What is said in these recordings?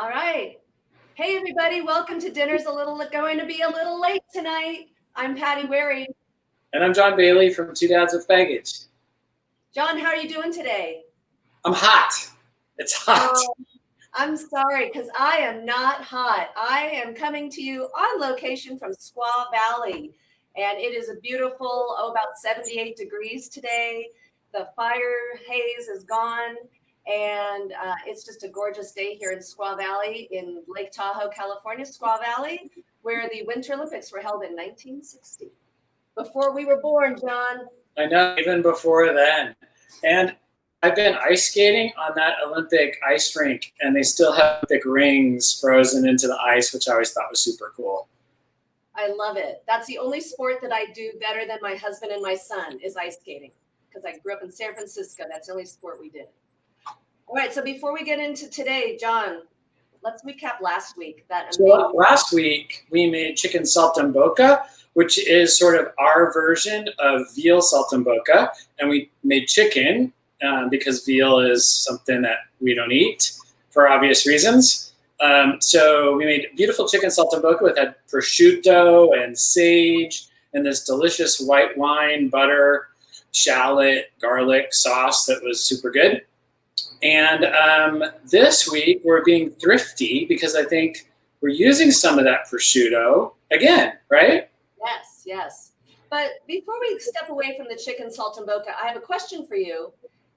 All right. Hey, everybody. Welcome to Dinner's going to be a little late tonight. I'm Patty Waring. And I'm John Bailey from Two Dads with Baggage. John, how are you doing today? I'm hot. It's hot. I'm sorry, because I am not hot. I am coming to you on location from Squaw Valley, and it is a beautiful, about 78 degrees today. The fire haze is gone, and it's just a gorgeous day here in Squaw Valley in Lake Tahoe, California, Squaw Valley, where the Winter Olympics were held in 1960. Before we were born, John. I know, even before then. And I've been ice skating on that Olympic ice rink, and they still have Olympic rings frozen into the ice, which I always thought was super cool. I love it. That's the only sport that I do better than my husband and my son is ice skating, because I grew up in San Francisco. That's the only sport we did. All right, so before we get into today, John, let's recap last week. Last week, we made chicken saltimbocca, which is sort of our version of veal saltimbocca, and we made chicken because veal is something that we don't eat for obvious reasons. So we made beautiful chicken saltimbocca with had prosciutto and sage and this delicious white wine, butter, shallot, garlic sauce that was super good. And this week we're being thrifty because I think we're using some of that prosciutto again, right? Yes. But before we step away from the chicken saltimbocca, I have a question for you.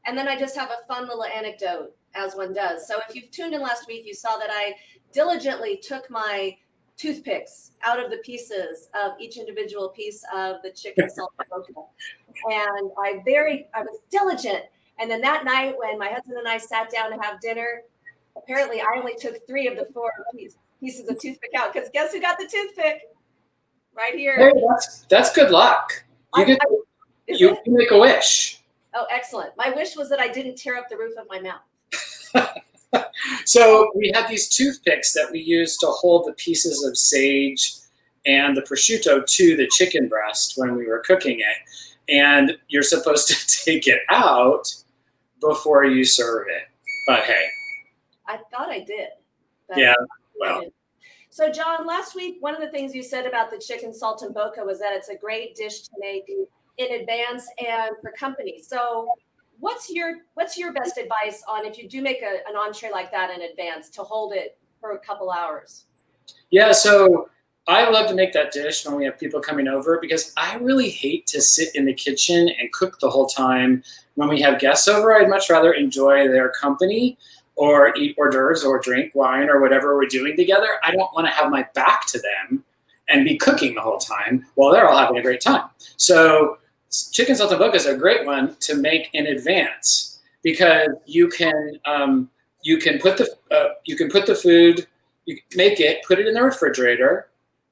And then I just have a fun little anecdote, as one does. So if you've tuned in last week, you saw that I diligently took my toothpicks out of the pieces of each individual piece of the chicken saltimbocca. And I was diligent. And then that night when my husband and I sat down to have dinner, apparently I only took 3 of the 4 pieces of toothpick out. Because guess who got the toothpick? Right here. Hey, that's good luck. You make a wish. Oh, excellent. My wish was that I didn't tear up the roof of my mouth. So we had these toothpicks that we used to hold the pieces of sage and the prosciutto to the chicken breast when we were cooking it. And you're supposed to take it out before you serve it. But hey. I thought I did. Yeah, well. So, John, last week, one of the things you said about the chicken saltimbocca was that it's a great dish to make in advance and for company. So what's your best advice on if you do make an entree like that in advance to hold it for a couple hours? Yeah, so I love to make that dish when we have people coming over because I really hate to sit in the kitchen and cook the whole time. When we have guests over, I'd much rather enjoy their company or eat hors d'oeuvres or drink wine or whatever we're doing together. I don't want to have my back to them and be cooking the whole time while they're all having a great time. So chicken saltimbocca is a great one to make in advance because you can put the food, you make it, put it in the refrigerator,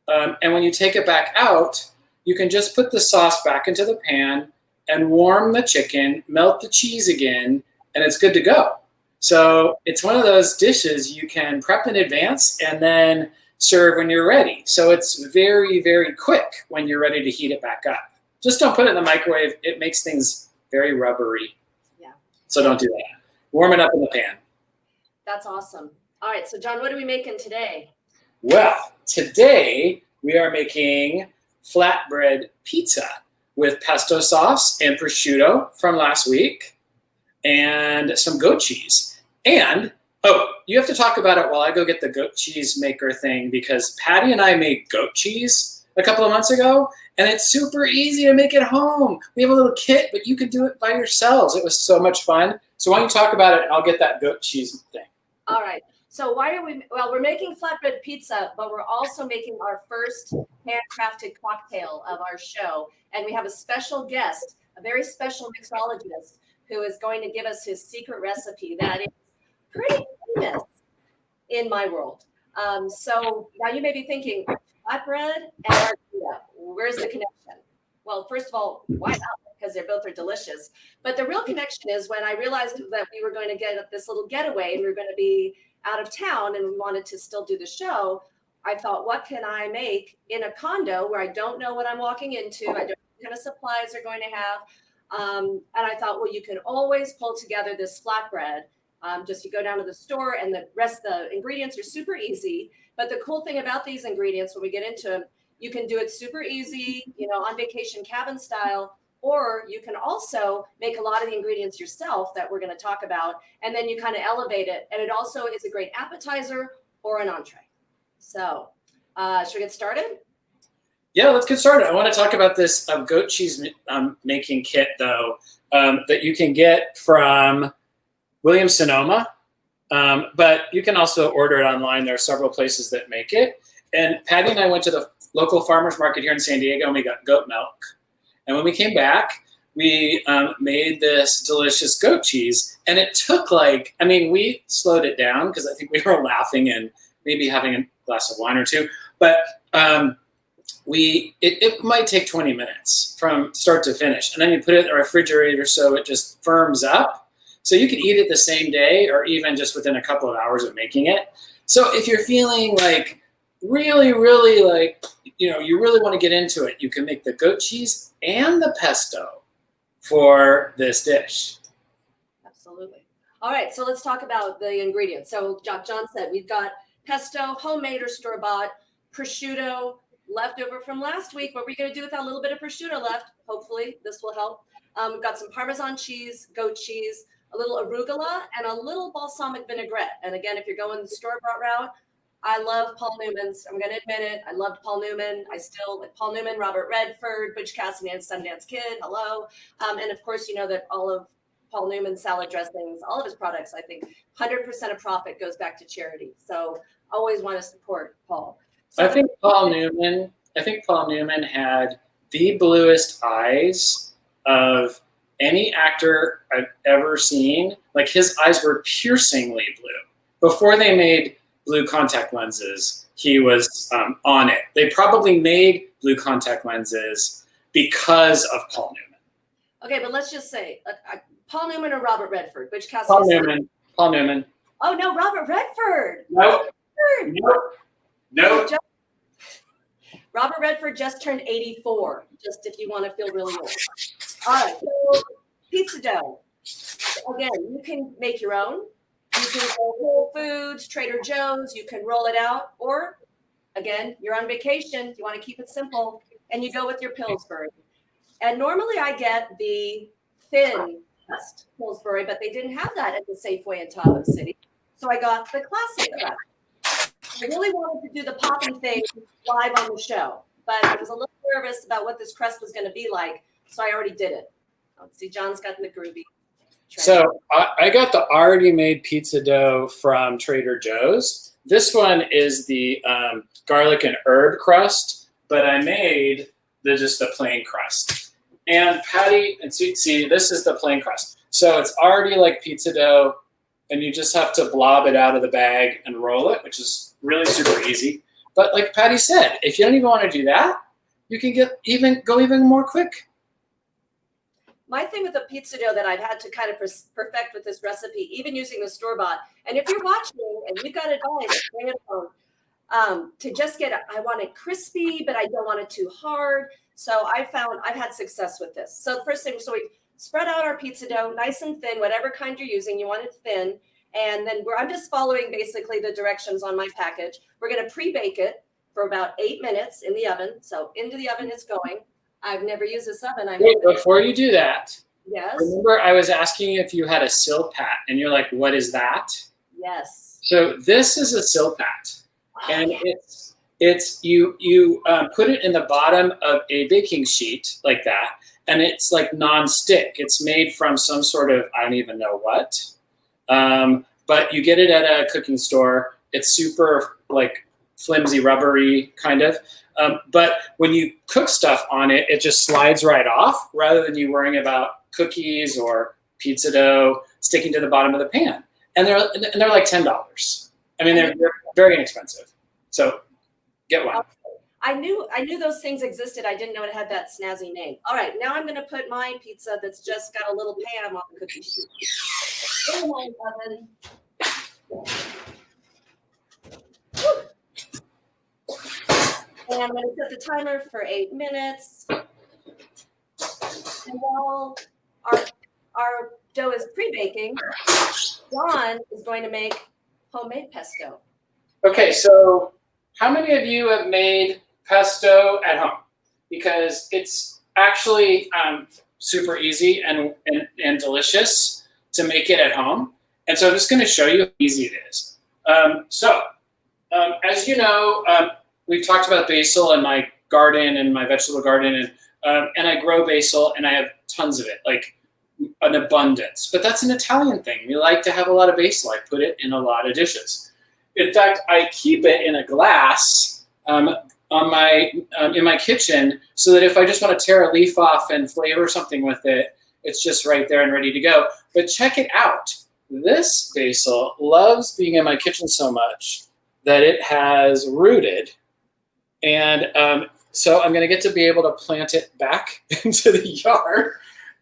and when you take it back out, you can just put the sauce back into the pan and warm the chicken, melt the cheese again, and it's good to go. So it's one of those dishes you can prep in advance and then serve when you're ready. So it's very, very quick when you're ready to heat it back up. Just don't put it in the microwave. It makes things very rubbery. Yeah. So don't do that. Warm it up in the pan. That's awesome. All right. So, John, what are we making today? Well, today we are making flatbread pizza with pesto sauce and prosciutto from last week and some goat cheese. And, you have to talk about it while I go get the goat cheese maker thing because Patty and I made goat cheese a couple of months ago, and it's super easy to make at home. We have a little kit, but you can do it by yourselves. It was so much fun. So why don't you talk about it, and I'll get that goat cheese thing. All right. So we're making flatbread pizza, but we're also making our first handcrafted cocktail of our show. And we have a special guest, a very special mixologist, who is going to give us his secret recipe that is pretty famous in my world. So now you may be thinking, flatbread and margarita, where's the connection? Well, first of all, why not? Because they both are delicious. But the real connection is when I realized that we were going to get this little getaway and we were going to be out of town and we wanted to still do the show, I thought, what can I make in a condo where I don't know what I'm walking into? I don't know what kind of supplies they're going to have. And I thought, well, you can always pull together this flatbread Just you go down to the store, and the rest of the ingredients are super easy. But the cool thing about these ingredients, when we get into them, you can do it super easy, on vacation cabin style, or you can also make a lot of the ingredients yourself that we're going to talk about, and then you kind of elevate it. And it also is a great appetizer or an entree. So should we get started? Yeah, let's get started. I want to talk about this goat cheese making kit, though, that you can get from Williams-Sonoma, but you can also order it online. There are several places that make it. And Patty and I went to the local farmer's market here in San Diego, and we got goat milk. And when we came back, we made this delicious goat cheese. And it took we slowed it down because I think we were laughing and maybe having a glass of wine or two. But it might take 20 minutes from start to finish. And then you put it in the refrigerator so it just firms up. So you can eat it the same day or even just within a couple of hours of making it. So if you're feeling really you really want to get into it, you can make the goat cheese and the pesto for this dish. Absolutely. All right, so let's talk about the ingredients. So John said we've got pesto, homemade or store-bought, prosciutto, leftover from last week. What we're going to do with that little bit of prosciutto left, hopefully this will help. We've got some Parmesan cheese, goat cheese, a little arugula, and a little balsamic vinaigrette. And again, if you're going the store-bought route, I love Paul Newman's. I'm going to admit it. I loved Paul Newman. I still like Paul Newman, Robert Redford, Butch Cassidy and Sundance Kid. Hello. And of course, you know that all of Paul Newman's salad dressings, all of his products, I think 100% of profit goes back to charity. So always want to support Paul. So I think Paul Newman had the bluest eyes of any actor I've ever seen. Like his eyes were piercingly blue. Before they made blue contact lenses, he was on it. They probably made blue contact lenses because of Paul Newman. Okay, but let's just say Paul Newman or Robert Redford, which cast? Paul Newman. Oh no, Robert Redford. Nope. Robert Redford just turned 84. Just if you want to feel really old. All right, so pizza dough. Again, you can make your own. You can go Whole Foods, Trader Joe's, you can roll it out, or again, you're on vacation, you want to keep it simple, and you go with your Pillsbury. And normally I get the thin crust Pillsbury, but they didn't have that at the Safeway in Tahoe City. So I got the classic crust. I really wanted to do the popping thing live on the show, but I was a little nervous about what this crust was going to be like, so I already did it. Let's see, John's got the groovy. So I got the already made pizza dough from Trader Joe's. This one is the garlic and herb crust, but I made just the plain crust. And Patty, and see, this is the plain crust. So it's already like pizza dough, and you just have to blob it out of the bag and roll it, which is really super easy. But like Patty said, if you don't even want to do that, you can go even more quick. My thing with the pizza dough that I've had to kind of perfect with this recipe, even using the store-bought, and if you're watching and you've got advice, bring it home, to just get I want it crispy, but I don't want it too hard. So I've had success with this. So the first thing, so we spread out our pizza dough, nice and thin, whatever kind you're using, you want it thin. And then I'm just following basically the directions on my package. We're going to pre-bake it for about 8 minutes in the oven. So into the oven it's going. I've never used this oven. Wait, before you do that, yes. Remember I was asking you if you had a Silpat, and you're like, what is that? Yes. So this is a Silpat, and you put it in the bottom of a baking sheet like that, and it's like non-stick. It's made from some sort of, I don't even know what, but you get it at a cooking store. It's super like flimsy, rubbery kind of. But when you cook stuff on it, it just slides right off rather than you worrying about cookies or pizza dough sticking to the bottom of the pan. And they're like $10. I mean, they're very inexpensive. So get one. I knew those things existed. I didn't know it had that snazzy name. All right, now I'm going to put my pizza that's just got a little pan on the cookie sheet in my oven. And I'm going to set the timer for 8 minutes. And while our dough is pre-baking, John is going to make homemade pesto. Okay, so how many of you have made pesto at home? Because it's actually super easy and delicious to make it at home. And so I'm just going to show you how easy it is. As you know, we've talked about basil in my garden and my vegetable garden, and I grow basil and I have tons of it, like an abundance. But that's an Italian thing. We like to have a lot of basil. I put it in a lot of dishes. In fact, I keep it in a glass in my kitchen so that if I just want to tear a leaf off and flavor something with it, it's just right there and ready to go. But check it out. This basil loves being in my kitchen so much that it has rooted. And so I'm going to get to be able to plant it back into the yard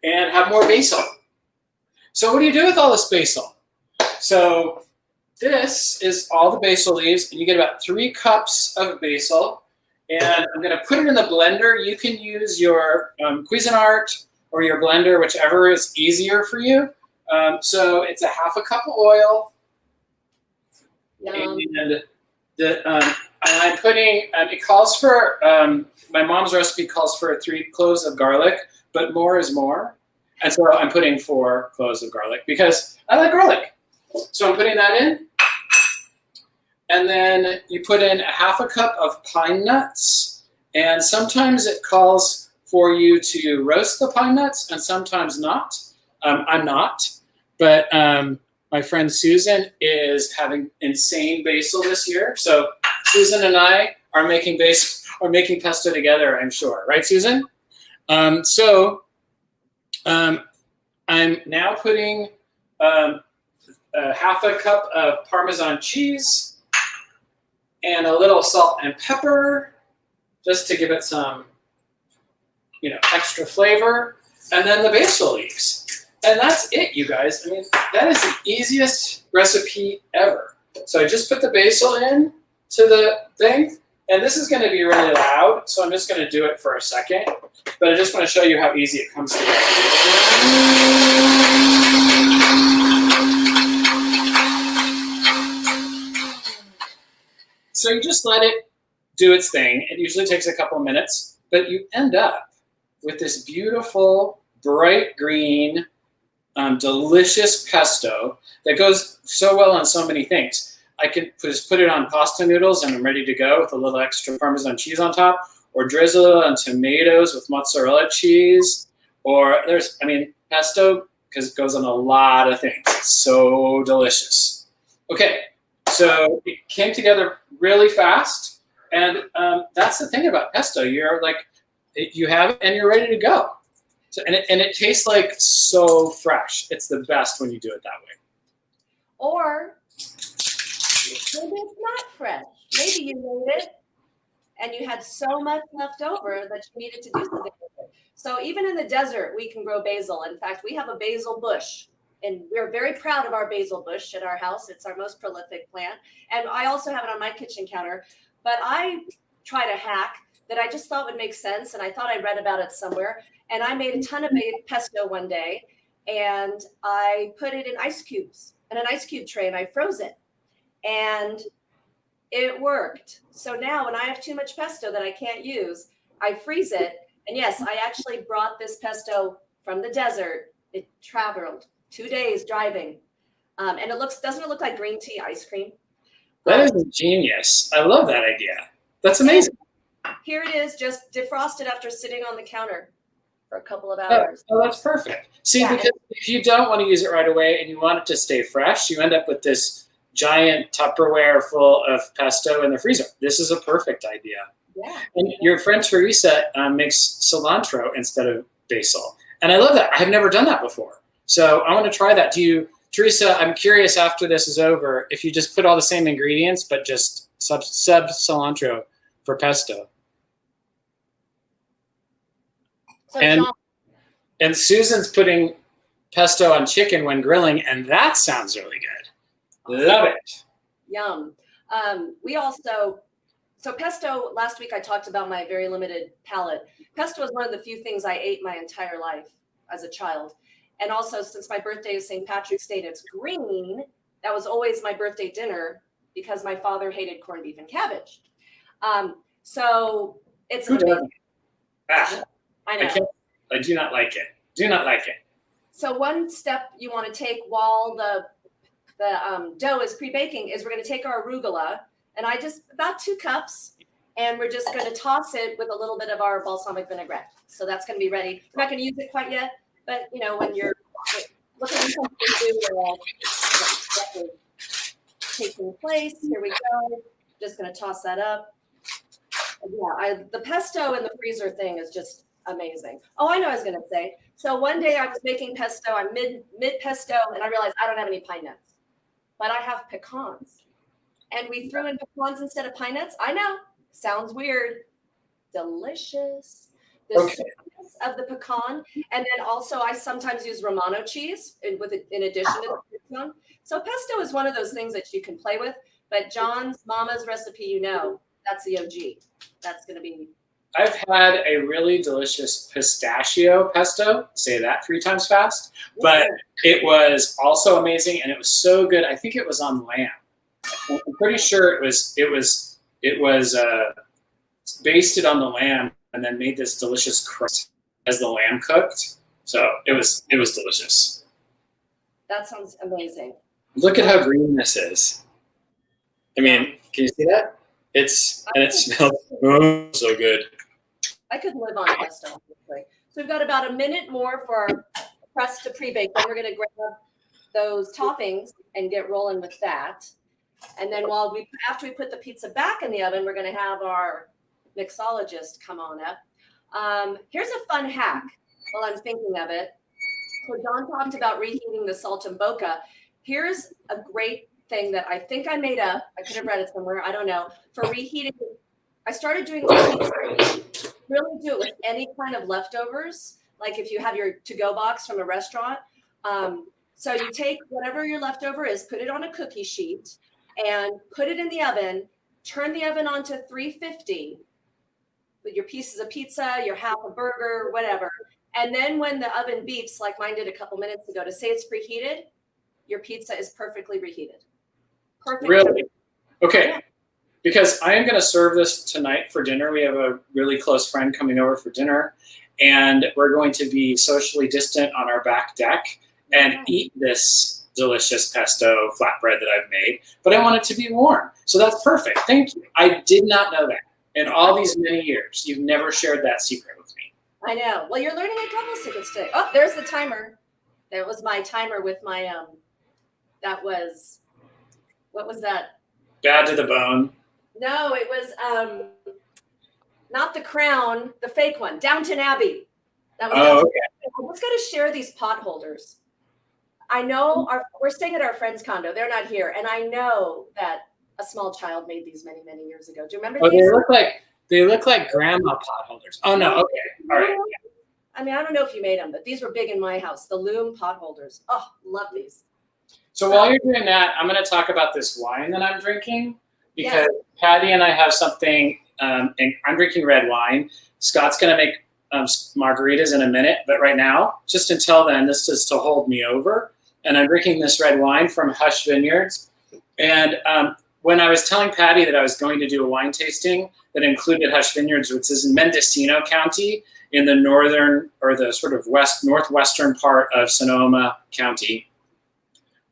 and have more basil. So what do you do with all this basil? So this is all the basil leaves, and you get about 3 cups of basil. And I'm going to put it in the blender. You can use your Cuisinart or your blender, whichever is easier for you. So it's a half a cup of oil. Yum. And I'm putting, it calls for, my mom's recipe calls for 3 cloves of garlic, but more is more. And so I'm putting 4 cloves of garlic because I like garlic. So I'm putting that in. And then you put in a half a cup of pine nuts. And sometimes it calls for you to roast the pine nuts and sometimes not. I'm not. But my friend Susan is having insane basil this year. So Susan and I are making pesto together, I'm sure. Right, Susan? I'm now putting half a cup of Parmesan cheese and a little salt and pepper just to give it some, extra flavor. And then the basil leaves. And that's it, you guys. I mean, that is the easiest recipe ever. So I just put the basil in to the thing, and this is going to be really loud, so I'm just going to do it for a second. But I just want to show you how easy it comes together. So you just let it do its thing. It usually takes a couple minutes, but you end up with this beautiful, bright green, delicious pesto that goes so well on so many things. I could just put it on pasta noodles and I'm ready to go with a little extra Parmesan cheese on top, or drizzle it on tomatoes with mozzarella cheese. Or pesto because it goes on a lot of things. It's so delicious. Okay, so it came together really fast, and that's the thing about pesto. You're like, you have it and you're ready to go. So, and it tastes like so fresh. It's the best when you do it that way. Or maybe it's not fresh. Maybe you made it and you had so much left over that you needed to do something with it. So even in the desert, we can grow basil. In fact, we have a basil bush, and we're very proud of our basil bush at our house. It's our most prolific plant. And I also have it on my kitchen counter. But I tried a hack that I just thought would make sense, and I thought I read about it somewhere. And I made a ton of pesto one day, and I put it in ice cubes, in an ice cube tray, and I froze it. And it worked. So now when I have too much pesto that I can't use, I freeze it. And yes, I actually brought this pesto from the desert. It traveled 2 days driving. And doesn't it look like green tea ice cream? That is genius. I love that idea. That's amazing. Here it is, just defrosted after sitting on the counter for a couple of hours. Oh, that's perfect. See, because if you don't want to use it right away and you want it to stay fresh, you end up with this giant Tupperware full of pesto in the freezer. This is a perfect idea. Yeah. And your friend Teresa makes cilantro instead of basil. And I love that. I have never done that before. So I want to try that. Teresa, I'm curious after this is over, if you just put all the same ingredients, but just sub cilantro for pesto. So and Susan's putting pesto on chicken when grilling, and that sounds really good. Love it. Yum. So pesto, last week I talked about my very limited palate. Pesto is one of the few things I ate my entire life as a child. And also, since my birthday is St. Patrick's Day, it's green. That was always my birthday dinner because my father hated corned beef and cabbage. So it's Who amazing. doesn't? Ah, I know. I do not like it. Do not like it. So one step you want to take while the dough is pre-baking is we're going to take our arugula, and about 2 cups, and we're just going to toss it with a little bit of our balsamic vinaigrette. So that's going to be ready. We're not going to use it quite yet, but when you're looking at something to do, taking place. Here we go. Just going to toss that up. Yeah, the pesto in the freezer thing is just amazing. Oh, I know what I was going to say. So one day I was making pesto. I'm mid pesto, and I realized I don't have any pine nuts, but I have pecans. And we threw in pecans instead of pine nuts. I know, sounds weird. Delicious. The sweetness of the pecan, and then also I sometimes use Romano cheese in addition to the pecan. So pesto is one of those things that you can play with. But John's mama's recipe, that's the OG. That's going to be. I've had a really delicious pistachio pesto. Say that 3 times fast. But it was also amazing, and it was so good. I think it was on lamb. I'm pretty sure it was basted on the lamb and then made this delicious crust as the lamb cooked. So it was delicious. That sounds amazing. Look at how green this is. I mean, can you see that? And it smells so good. I could live on pesto, honestly. So we've got about a minute more for our crust to pre-bake. Then we're going to grab those toppings and get rolling with that. And then after we put the pizza back in the oven, we're going to have our mixologist come on up. Here's a fun hack while I'm thinking of it. So John talked about reheating the saltimbocca. Here's a great thing that I think I made up. I could have read it somewhere. I don't know. For reheating, I started doing pizza. Really do it with any kind of leftovers. Like if you have your to-go box from a restaurant. So you take whatever your leftover is, put it on a cookie sheet, and put it in the oven. Turn the oven on to 350 with your pieces of pizza, your half a burger, whatever. And then when the oven beeps, like mine did a couple minutes ago, to say it's preheated, your pizza is perfectly reheated. Perfect. Really? Okay. Because I am going to serve this tonight for dinner. We have a really close friend coming over for dinner, and we're going to be socially distant on our back deck and eat this delicious pesto flatbread that I've made. But I want it to be warm. So that's perfect. Thank you. I did not know that. In all these many years, you've never shared that secret with me. I know. Well, you're learning a couple secrets today. Oh, there's the timer. That was my timer with my, what was that? Bad to the bone. No, it was not The Crown, the fake one, Downton Abbey. That was okay. I just got to share these pot holders. I know we're staying at our friend's condo. They're not here. And I know that a small child made these many, many years ago. Do you remember these? They look like grandma pot holders. Oh, no. Okay. All right. I mean, I don't know if you made them, but these were big in my house. The loom pot holders. Oh, love these. So while you're doing that, I'm going to talk about this wine that I'm drinking because Patty and I have something, and I'm drinking red wine. Scott's going to make margaritas in a minute, but right now, just until then, this is to hold me over. And I'm drinking this red wine from Hush Vineyards. And when I was telling Patty that I was going to do a wine tasting that included Hush Vineyards, which is in Mendocino County in the northern or the sort of northwestern part of Sonoma County.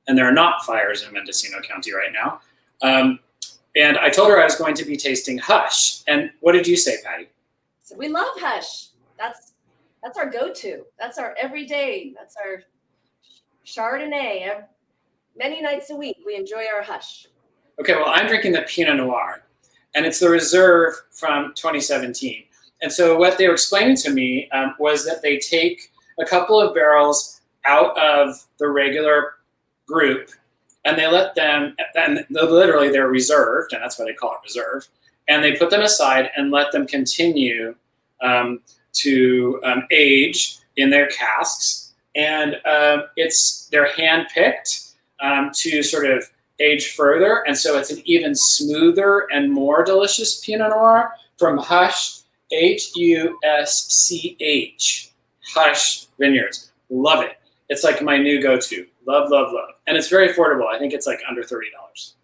And there are not fires in Mendocino County right now. And I told her I was going to be tasting Hush. And what did you say, Patty? So we love Hush. That's our go-to. That's our everyday. That's our Chardonnay. Many nights a week, we enjoy our Hush. Okay, well, I'm drinking the Pinot Noir, and it's the Reserve from 2017. And so what they were explaining to me was that they take a couple of barrels out of the regular group, and they let them, and literally they're reserved, and that's why they call it Reserve, and they put them aside and let them continue to age in their casks. And they're hand-picked to sort of age further, and so it's an even smoother and more delicious Pinot Noir from Hush, Husch, Hush Vineyards. Love it. It's like my new go-to. Love, love, love. And it's very affordable. I think it's like under $30.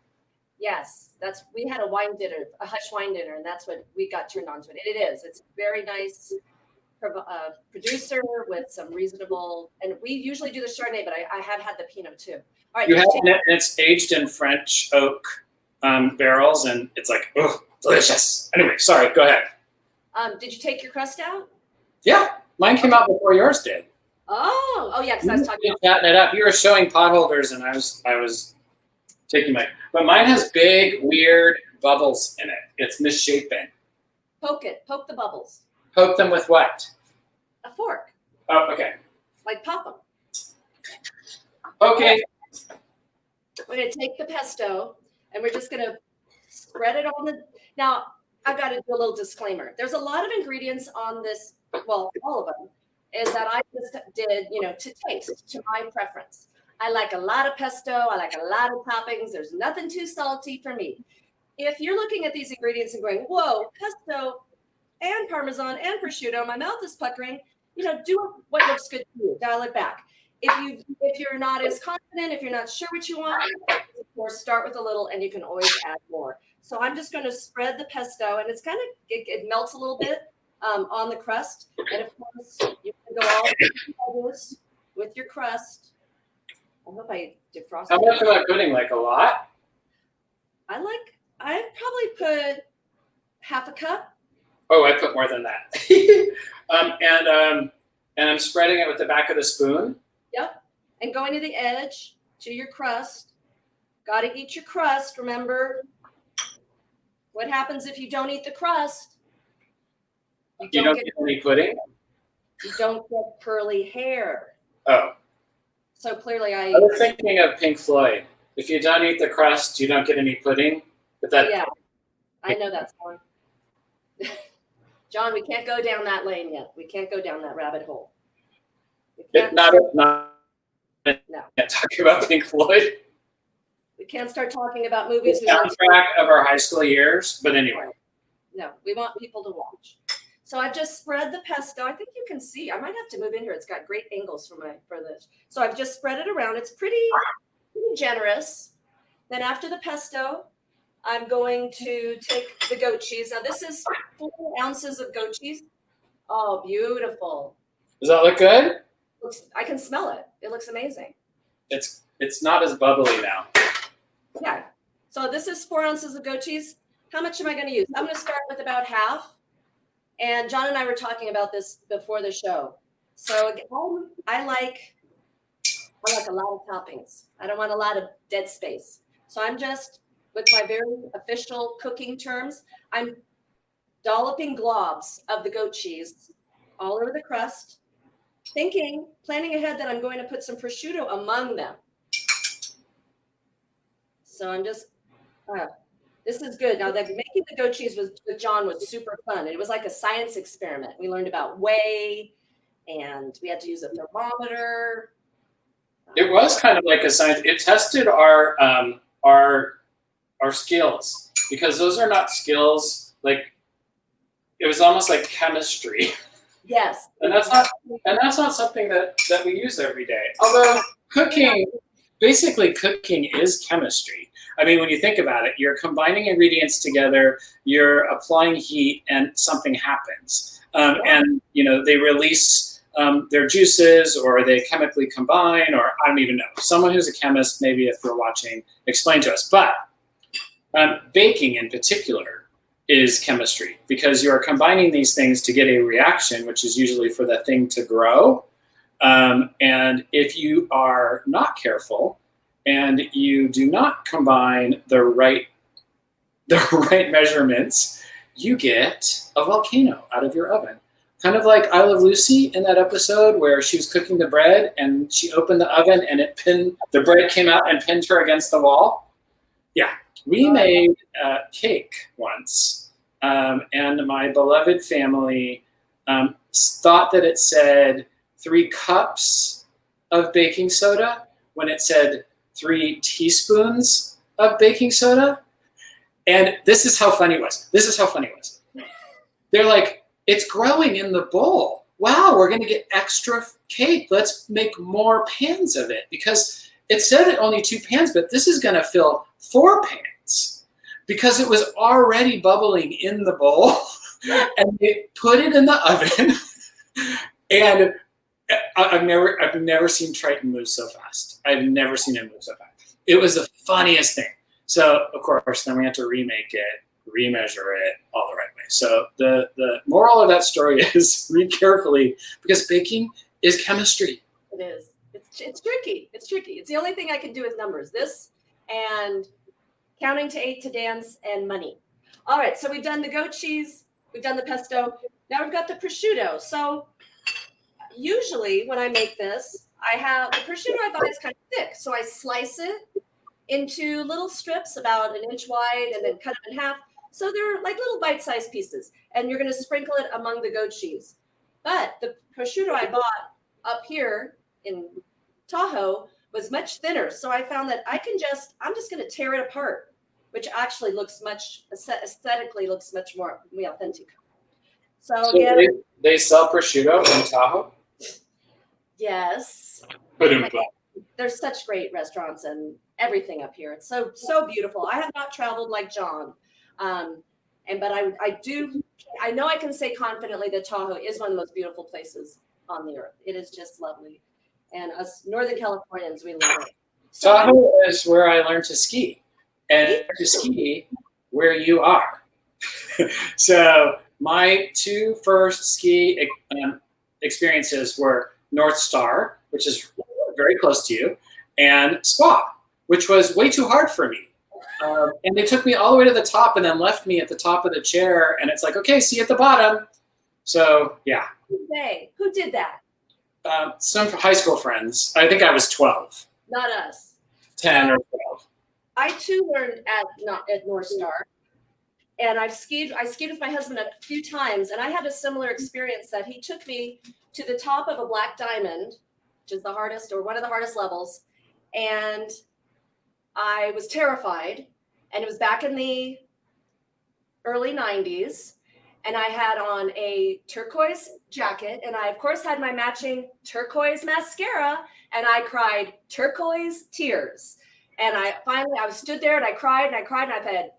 Yes, we had a wine dinner, a hush wine dinner, and that's what we got turned on to it. It is. It's very nice producer with some reasonable, and we usually do the Chardonnay, but I have had the Pinot too. All right, you have it, and it's aged in French oak barrels, and it's like, oh, delicious. Anyway, sorry, go ahead. Did you take your crust out? Yeah, mine came out before yours did. Oh, yeah, because I was talking about chatting it up. You were showing potholders, and I was taking my, but mine has big, weird bubbles in it. It's misshapen. Poke the bubbles. Poke them with what? A fork. Oh, okay. Like pop them. Okay. We're going to take the pesto, and we're just going to spread it on the, now, I've got to do a little disclaimer. There's a lot of ingredients on this, well, all of them, is that I just did, to taste, to my preference. I like a lot of pesto. I like a lot of toppings. There's nothing too salty for me. If you're looking at these ingredients and going, whoa, pesto and Parmesan and prosciutto, my mouth is puckering, do what looks good to you. Dial it back. If you're not as confident, if you're not sure what you want, of course, start with a little, and you can always add more. So I'm just going to spread the pesto, and it's kind of, it melts a little bit on the crust. And of course, you can go all this with your crust. I hope I defrosted. How much am I putting? Like a lot? I'd probably put half a cup. Oh, I put more than that. And I'm spreading it with the back of the spoon. Yep. And going to the edge to your crust. Got to eat your crust, remember. What happens if you don't eat the crust? You don't get any pudding? You don't get curly hair. Oh. So clearly I was thinking of Pink Floyd. If you don't eat the crust, you don't get any pudding. But that, yeah, I know that song. John, we can't go down that lane yet. We can't go down that rabbit hole. No. Can't talk about Pink Floyd. We can't start talking about movies. The soundtrack of our high school years, but anyway. No, we want people to watch. So I've just spread the pesto. I think you can see. I might have to move in here. It's got great angles for this. So I've just spread it around. It's pretty generous. Then after the pesto, I'm going to take the goat cheese. Now this is 4 ounces of goat cheese. Oh, beautiful. Does that look good? I can smell it. It looks amazing. It's not as bubbly now. Yeah. So this is 4 ounces of goat cheese. How much am I going to use? I'm going to start with about half. And John and I were talking about this before the show. So I like a lot of toppings. I don't want a lot of dead space. So I'm just, with my very official cooking terms, I'm dolloping globs of the goat cheese all over the crust, planning ahead that I'm going to put some prosciutto among them. So I'm just, this is good. Now, making the goat cheese with John was super fun. It was like a science experiment. We learned about whey, and we had to use a thermometer. It was kind of like a science. It tested our skills, because those are not skills. Like, it was almost like chemistry. Yes. And that's not something that we use every day. Although basically cooking is chemistry. I mean, when you think about it, you're combining ingredients together, you're applying heat, and something happens. And they release their juices, or they chemically combine, or I don't even know. Someone who's a chemist, maybe if you're watching, explain to us. But baking in particular is chemistry, because you are combining these things to get a reaction, which is usually for the thing to grow. And if you are not careful, and you do not combine the right measurements, you get a volcano out of your oven. Kind of like I Love Lucy in that episode where she was cooking the bread and she opened the oven and the bread came out and pinned her against the wall. Yeah, we made cake once, and my beloved family thought that it said 3 cups of baking soda when it said 3 teaspoons of baking soda. And this is how funny it was. They're like, it's growing in the bowl. wow, we're going to get extra cake. Let's make more pans of it, because it said it only 2 pans, but this is going to fill 4 pans because it was already bubbling in the bowl. And they put it in the oven. And I've never seen Triton move so fast. I've never seen it move so fast. It was the funniest thing. So of course, then we had to remake it, remeasure it all the right way. So the moral of that story is read carefully, because baking is chemistry. It is. It's tricky. It's tricky. It's the only thing I can do with numbers. This and counting to 8 to dance and money. All right. So we've done the goat cheese. We've done the pesto. Now we've got the prosciutto. So usually when I make this, I have the prosciutto I buy is kind of thick. So I slice it into little strips about 1 inch wide and then cut them in half. So they're like little bite-sized pieces. And you're going to sprinkle it among the goat cheese. But the prosciutto I bought up here in Tahoe was much thinner. So I found that I'm just going to tear it apart, which actually looks aesthetically looks much more authentic. So again, they sell prosciutto in Tahoe? Yes. There's such great restaurants and everything up here. It's so beautiful. I have not traveled like John. But I know I can say confidently that Tahoe is one of the most beautiful places on the earth. It is just lovely. And us Northern Californians, we love it. So Tahoe is where I learned to ski. And to ski where you are. So my 2 first ski experiences were North Star, which is very close to you, and Spa, which was way too hard for me. And they took me all the way to the top and then left me at the top of the chair. And it's like, okay, see you at the bottom. So, yeah. Who did that? Some high school friends. I think I was 12. Not us. 10 or 12. I too learned at North Star. And I skied with my husband a few times, and I had a similar experience that he took me to the top of a black diamond, which is the hardest or one of the hardest levels. And I was terrified, and it was back in the early 90s. And I had on a turquoise jacket, and I, of course, had my matching turquoise mascara, and I cried turquoise tears. And I stood there, and I cried, and I cried, and I said,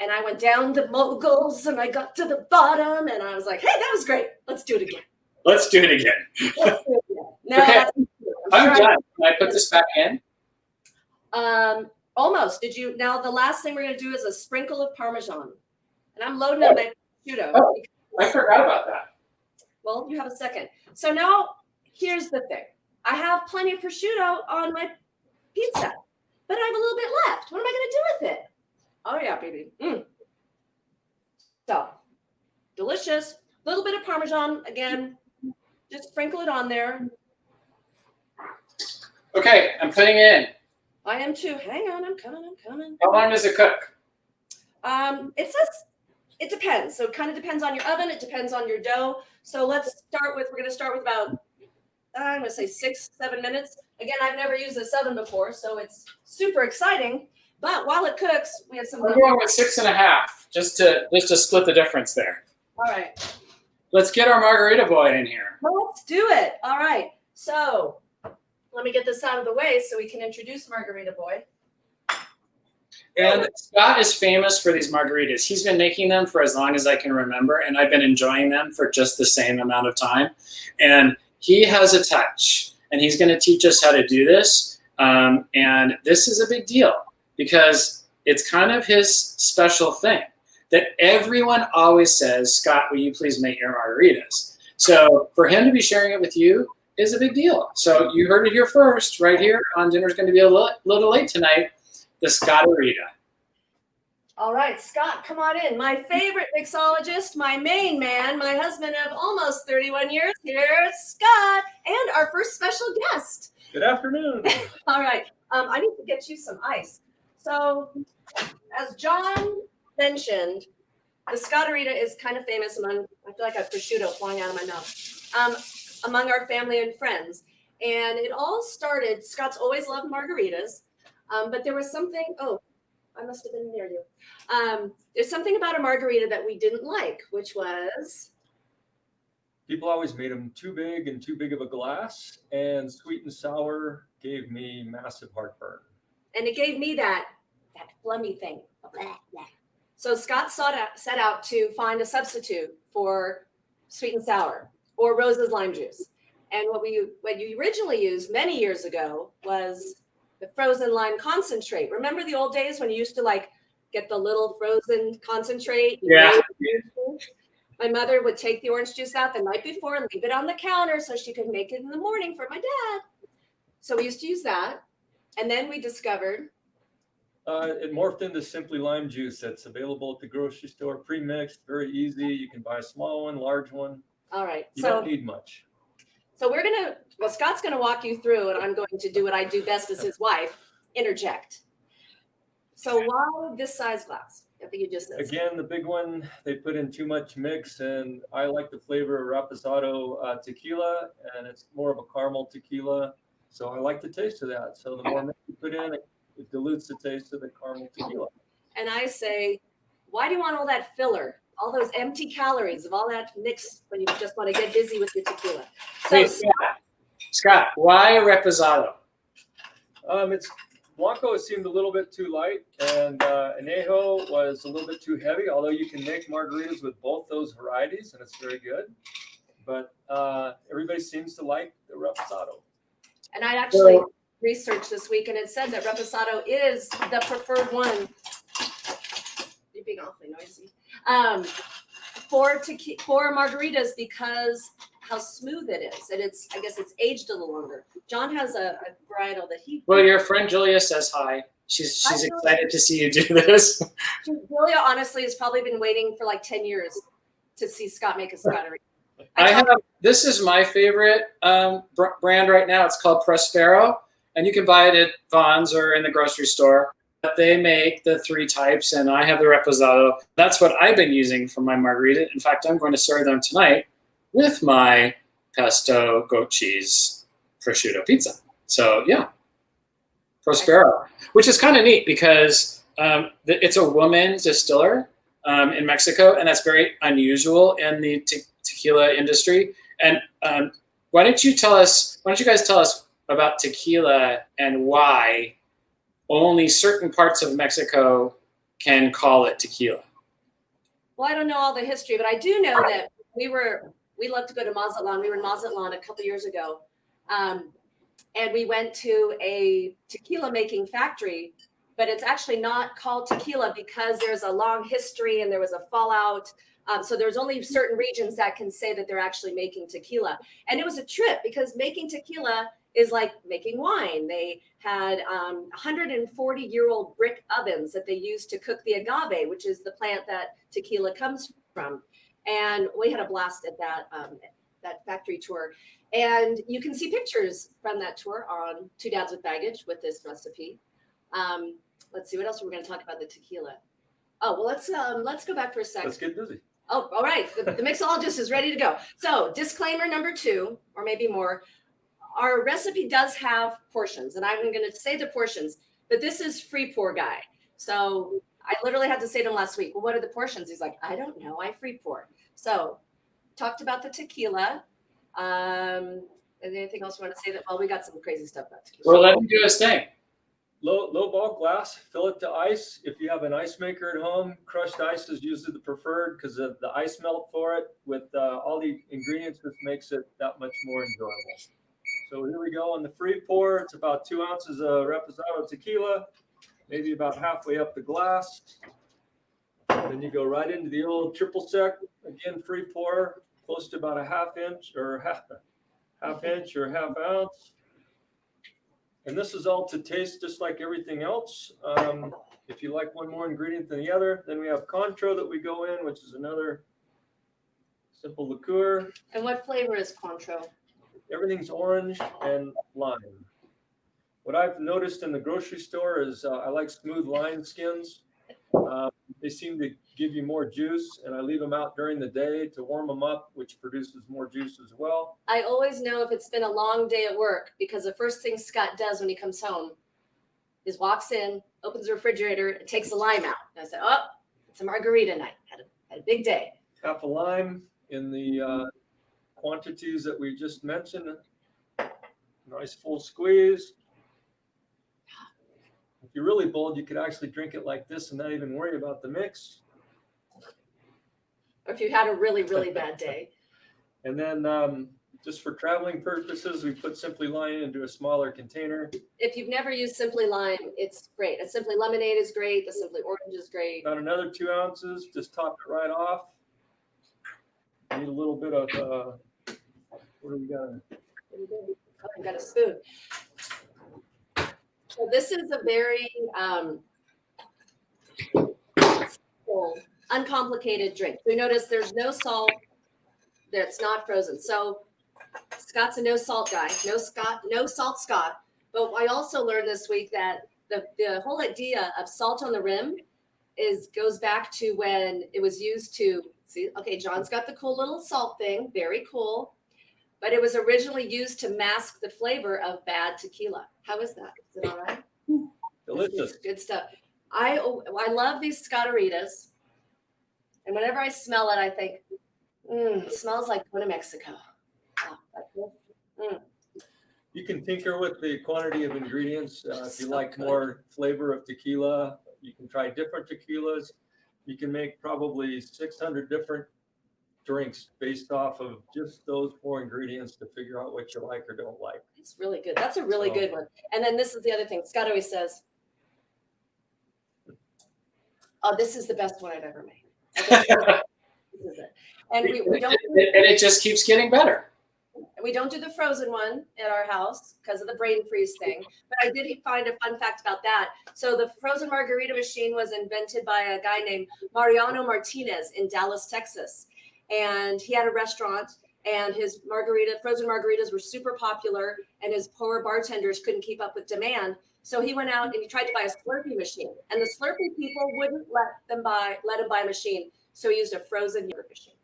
and I went down the moguls, and I got to the bottom, and I was like, hey, that was great. Let's do it again. Let's do it again. Let's do it again. Now, okay, I'm done. Can I put this back in? Almost. Now, the last thing we're going to do is a sprinkle of Parmesan. And I'm loading up my prosciutto. Oh, I forgot about that. Well, you have a second. So now, here's the thing. I have plenty of prosciutto on my pizza, but I have a little bit left. What am I going to do with it? Oh, yeah, baby. So, delicious. A little bit of Parmesan. Again, just sprinkle it on there. Okay, I'm putting it in. I am too. Hang on, I'm coming. How long does it cook? It says it depends. So it kind of depends on your oven. It depends on your dough. So we're going to start with about, I'm going to say 6-7 minutes. Again, I've never used this oven before, so it's super exciting. But while it cooks, we have some. I'm going with 6.5, just to split the difference there. All right. Let's get our margarita boy in here. Let's do it. All right. So let me get this out of the way so we can introduce Margarita Boy. And Scott is famous for these margaritas. He's been making them for as long as I can remember, and I've been enjoying them for just the same amount of time. And he has a touch, and he's going to teach us how to do this. And this is a big deal because it's kind of his special thing that everyone always says, Scott, will you please make your margaritas? So for him to be sharing it with you is a big deal. So you heard it here first, right here on Dinner's Going to Be a Little Late Tonight, the Scottarita. All right, Scott, come on in. My favorite mixologist, my main man, my husband of almost 31 years. Here's Scott, and our first special guest. Good afternoon. All right, I need to get you some ice. So, as John mentioned, the Scottarita is kind of famous among, I feel like I have prosciutto flying out of my mouth, among our family and friends. And it all started, Scott's always loved margaritas, but there was something, I must have been near you. There's something about a margarita that we didn't like, which was People always made them too big and too big of a glass, and sweet and sour gave me massive heartburn. And it gave me that flummy thing. Blah, blah. So Scott set out to find a substitute for sweet and sour or Rose's lime juice. And what you originally used many years ago was the frozen lime concentrate. Remember the old days when you used to like get the little frozen concentrate? Yeah. My mother would take the orange juice out the night before and leave it on the counter so she could make it in the morning for my dad. So we used to use that. And then we discovered it morphed into Simply Lime Juice that's available at the grocery store, pre-mixed, very easy. You can buy a small one, large one. All right. You don't need much. So Scott's going to walk you through, and I'm going to do what I do best as his wife, interject. So why this size glass? I think you just said. Again, the big one, they put in too much mix, and I like the flavor of Reposado tequila, and it's more of a caramel tequila. So I like the taste of that. So the more mix you put in, it dilutes the taste of the caramel tequila. And I say, why do you want all that filler? All those empty calories of all that mix when you just want to get busy with your tequila. So, Wait, Scott, why Reposado? It's Blanco seemed a little bit too light, and Añejo was a little bit too heavy, although you can make margaritas with both those varieties, and it's very good. But everybody seems to like the Reposado. And I actually researched this week, and it said that Reposado is the preferred one. You're being awfully noisy. For margaritas because how smooth it is, and I guess it's aged a little longer. John has a varietal that he. Well, your friend Julia says hi. She's excited to see you do this. Julia honestly has probably been waiting for like 10 years to see Scott make a margarita. This is my favorite brand right now. It's called Prospero, and you can buy it at Vons or in the grocery store. But they make the 3 types, and I have the Reposado. That's what I've been using for my margarita. In fact, I'm going to serve them tonight with my pesto goat cheese prosciutto pizza. So yeah, Prospero, which is kind of neat because it's a woman distiller in Mexico, and that's very unusual in the tequila industry. And why don't you guys tell us about tequila and why only certain parts of Mexico can call it tequila? Well, I don't know all the history, but I do know that we love to go to Mazatlan. We were in Mazatlan a couple years ago, and we went to a tequila making factory, but it's actually not called tequila because there's a long history and there was a fallout. So there's only certain regions that can say that they're actually making tequila. And it was a trip because making tequila is like making wine. They had 140-year-old brick ovens that they used to cook the agave, which is the plant that tequila comes from. And we had a blast at that factory tour. And you can see pictures from that tour on Two Dads with Baggage with this recipe. Let's see, what else we're going to talk about the tequila. Oh, well, let's go back for a second. Let's get busy. Oh, all right. The mixologist is ready to go. So disclaimer number 2, or maybe more, our recipe does have portions, and I'm going to say the portions, but this is free pour guy. So I literally had to say to him last week, well, what are the portions? He's like, I don't know. I free pour. So talked about the tequila. And anything else you want to say? Well, we got some crazy stuff about tequila. Well, let him do his thing. Low bulk glass, fill it to ice. If you have an ice maker at home, crushed ice is usually the preferred because of the ice melt for it. With all the ingredients, this makes it that much more enjoyable. So here we go on the free pour. It's about 2 ounces of Reposado tequila, maybe about halfway up the glass. Then you go right into the old triple sec. Again, free pour, close to about a half inch or half ounce. And this is all to taste just like everything else. If you like one more ingredient than the other, then we have Cointreau that we go in, which is another simple liqueur. And what flavor is Cointreau? Everything's orange and lime. What I've noticed in the grocery store is I like smooth lime skins. They seem to give you more juice, and I leave them out during the day to warm them up, which produces more juice as well. I always know if it's been a long day at work because the first thing Scott does when he comes home is walks in, opens the refrigerator, and takes the lime out. And I said, oh, it's a margarita night. Had a big day. Half a lime in the quantities that we just mentioned. Nice full squeeze. If you're really bold, you could actually drink it like this and not even worry about the mix. Or if you had a really, really bad day. And then just for traveling purposes, we put Simply Lime into a smaller container. If you've never used Simply Lime, it's great. A Simply Lemonade is great. The Simply Orange is great. About another 2 ounces, just top it right off. Need a little bit of, what do we got? Oh, I've got a spoon. So this is a very simple, uncomplicated drink. So you notice there's no salt. That's not frozen. So Scott's a no salt guy. No salt Scott. But I also learned this week that the whole idea of salt on the rim goes back to when it was used to see. Okay, John's got the cool little salt thing. Very cool. But it was originally used to mask the flavor of bad tequila. How is that? Is it all right? Delicious. Good stuff. I love these Scotteritas. And whenever I smell it, I think, it smells like going to Mexico. You can tinker with the quantity of ingredients. If you like more flavor of tequila, you can try different tequilas. You can make probably 600 different drinks based off of just those 4 ingredients to figure out what you like or don't like. It's really good. That's a really good one. And then this is the other thing. Scott always says, oh, this is the best one I've ever made. This is it. And we don't. And it just keeps getting better. We don't do the frozen one at our house because of the brain freeze thing. But I did find a fun fact about that. So the frozen margarita machine was invented by a guy named Mariano Martinez in Dallas, Texas. And he had a restaurant, and his frozen margaritas were super popular, and his poor bartenders couldn't keep up with demand. So he went out and he tried to buy a Slurpee machine, and the Slurpee people wouldn't let him buy a machine. So he used a frozen yogurt machine.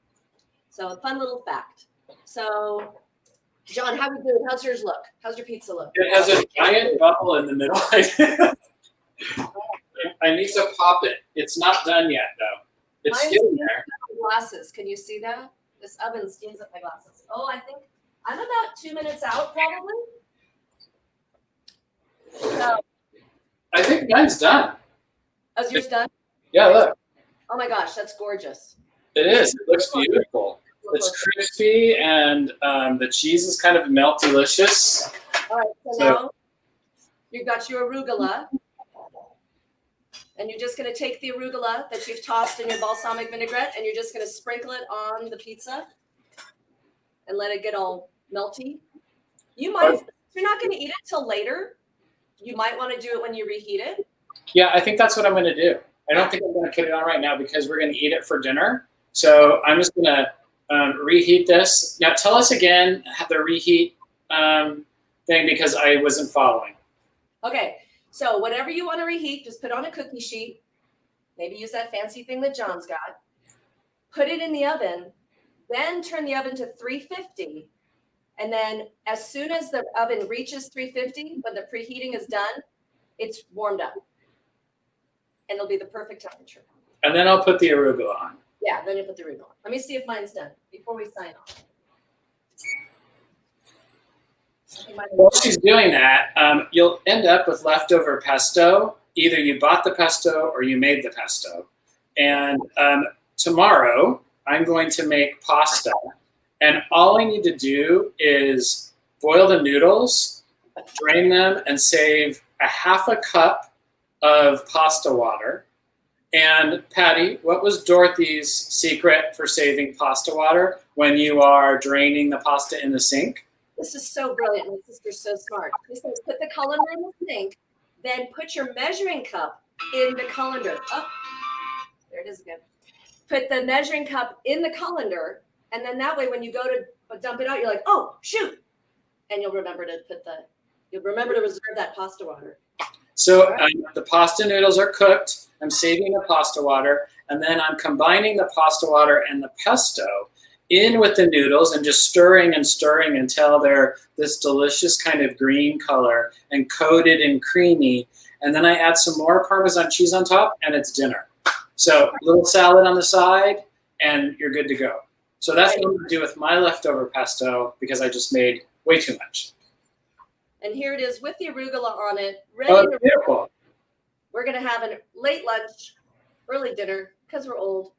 So a fun little fact. So, John, how are you doing? How's yours look? How's your pizza look? It has a giant bubble in the middle. I need to pop it. It's not done yet, though. It's still there. Glasses. Can you see that? This oven steams up my glasses. Oh, I think I'm about 2 minutes out, probably. So, I think mine's done. is yours done? Yeah, look. Oh my gosh, that's gorgeous. It is. It looks beautiful. It's crispy, and the cheese is kind of melt delicious. All right, so now you've got your arugula. And you're just going to take the arugula that you've tossed in your balsamic vinaigrette, and you're just going to sprinkle it on the pizza and let it get all melty. If you're not going to eat it till later, you might want to do it when you reheat it. Yeah, I think that's what I'm going to do. I don't think I'm going to put it on right now because we're going to eat it for dinner. So I'm just going to reheat this. Now tell us again the reheat thing because I wasn't following. Okay. So whatever you want to reheat, just put on a cookie sheet. Maybe use that fancy thing that John's got. Put it in the oven. Then turn the oven to 350. And then as soon as the oven reaches 350, when the preheating is done, it's warmed up. And it'll be the perfect temperature. And then I'll put the arugula on. Yeah, then you put the arugula on. Let me see if mine's done before we sign off. While she's doing that, you'll end up with leftover pesto. Either you bought the pesto or you made the pesto. And tomorrow, I'm going to make pasta. And all I need to do is boil the noodles, drain them, and save a half a cup of pasta water. And Patty, what was Dorothy's secret for saving pasta water when you are draining the pasta in the sink? This is so brilliant. My sister's so smart. She says, put the colander in the sink, then put your measuring cup in the colander. Oh, there it is again. Put the measuring cup in the colander, and then that way when you go to dump it out, you're like, oh, shoot. And you'll remember to reserve that pasta water. So the pasta noodles are cooked. I'm saving the pasta water, and then I'm combining the pasta water and the pesto in with the noodles and just stirring and stirring until they're this delicious kind of green color and coated and creamy. And then I add some more Parmesan cheese on top, and it's dinner. So a little salad on the side, and you're good to go. So that's what I'm going to do with my leftover pesto because I just made way too much. And here it is with the arugula on it, ready Oh, to beautiful. We're going to have a late lunch, early dinner, because we're old.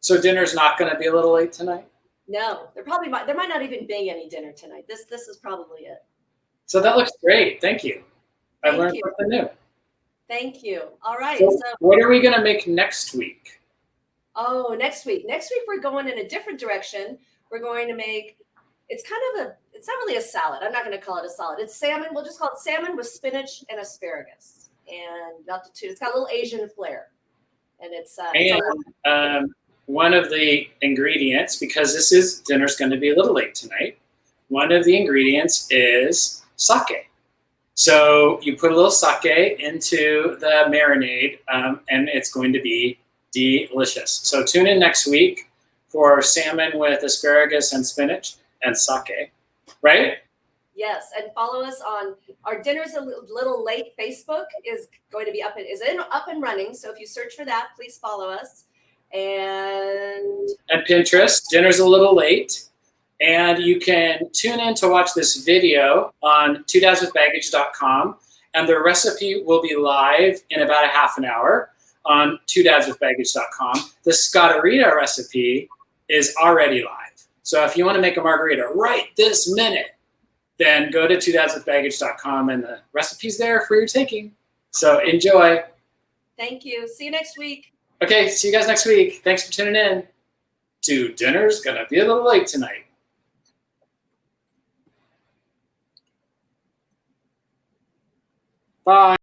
So dinner's not going to be a little late tonight? No, there might not even be any dinner tonight. This is probably it. So that looks great. Thank you. I Thank learned you. something new. Thank you. All right. So So, what are we going to make next week? oh, next week. Next week we're going in a different direction. We're going to make, it's not really a salad. I'm not going to call it a salad. It's salmon. We'll just call it salmon with spinach and asparagus. And not too, it's got a little Asian flair. And it's one of the ingredients, because dinner's going to be a little late tonight, one of the ingredients is sake. So you put a little sake into the marinade, and it's going to be delicious. So tune in next week for salmon with asparagus and spinach and sake, right? Yes, and follow us on our Dinner's a Little Late Facebook is going to be up and running. So if you search for that, please follow us. And Pinterest, Dinner's a Little Late. And you can tune in to watch this video on twodadswithbaggage.com. And the recipe will be live in about a half an hour on twodadswithbaggage.com. The Scotterita recipe is already live. So if you want to make a margarita right this minute, then go to twodadswithbaggage.com and the recipe's there for your taking. So enjoy. Thank you. See you next week. Okay, see you guys next week. Thanks for tuning in to Dinner's Gonna Be a Little Late Tonight. Bye.